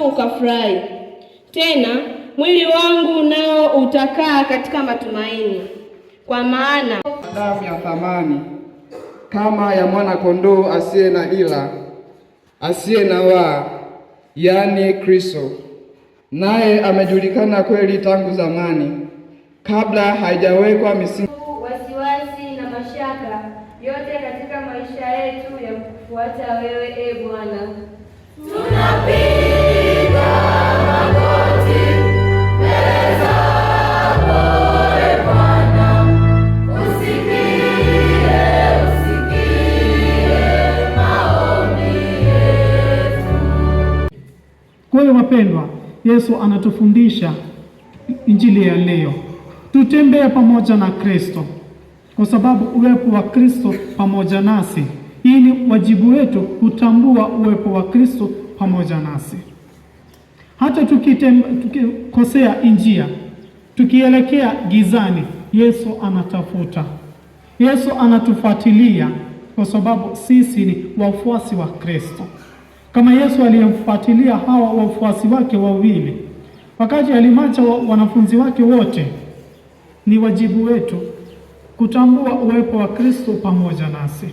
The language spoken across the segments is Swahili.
Ukafurahi. Tena mwili wangu nao utakaa katika matumaini, kwa maana damu ya thamani kama ya mwana kondoo asiye na ila, asiye na waa, yaani Kristo. Naye amejulikana kweli tangu zamani, kabla haijawekwa misingi. Wasiwasi na mashaka yote katika maisha yetu ya kufuata wewe, e Bwana. Tunapiga magoti mbele zako, e Bwana. Usikie maombi yetu. Kwa hiyo wapendwa, Yesu anatufundisha injili ya leo, tutembee pamoja na Kristo, kwa sababu uwepo wa Kristo pamoja nasi. Hii ni wajibu wetu kutambua uwepo wa Kristo pamoja nasi. Hata tukikosea njia, tukielekea gizani, Yesu anatafuta. Yesu anatufuatilia, kwa sababu sisi ni wafuasi wa Kristo. Kama Yesu aliyemfuatilia hawa wafuasi wake wawili wakati alimacha wanafunzi wake wote, ni wajibu wetu kutambua uwepo wa Kristo pamoja nasi.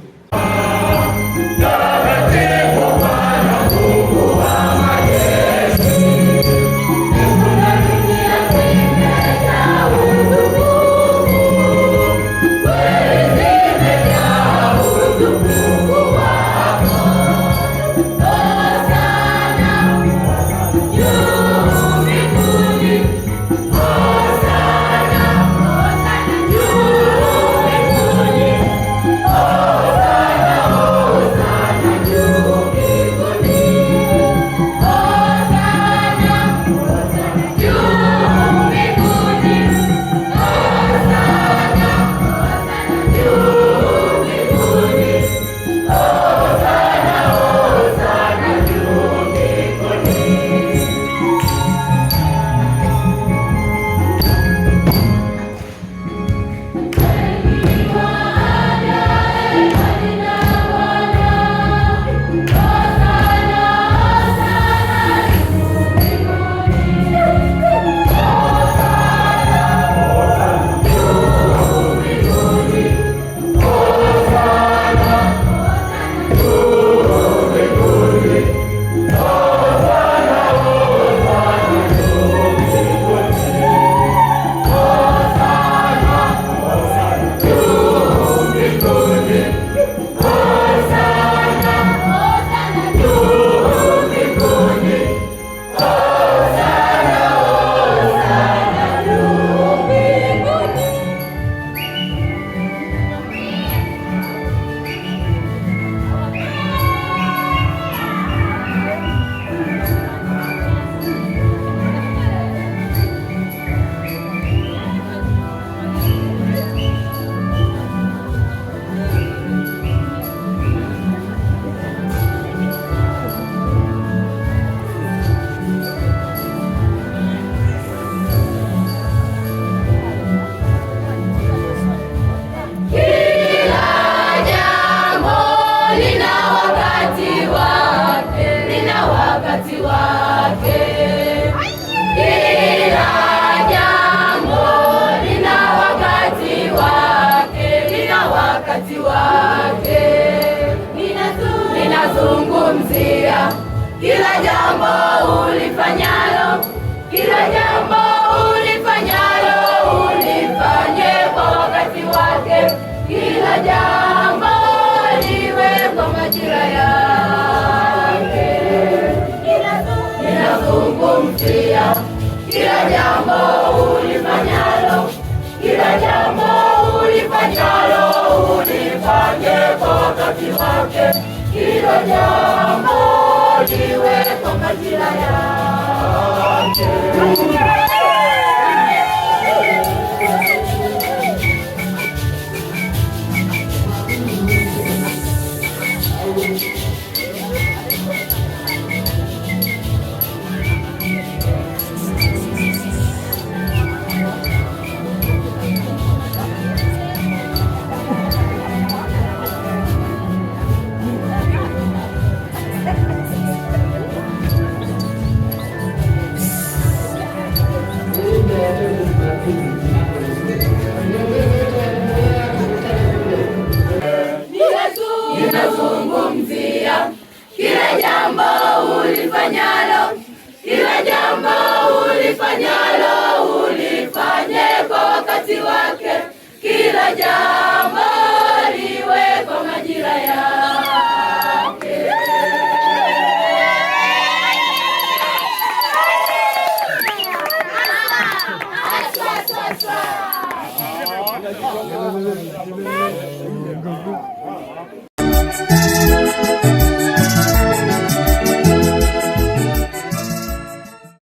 Ninazungumzia kila jambo ulifanyalo, kila jambo ulifanyalo, ulifanye kwa wakati wake. Kila jambo liwe kwa majira yake. Ninazungumzia kila jambo ulifanyalo, kila jambo ulifanyalo, ulifanye kwa wakati wake. Kila jambo liwe kwa majira yake. jambo ulifanyalo, kila jambo ulifanyalo, ulifanye kwa wakati wake. Kila jambo liwe kwa majira yake.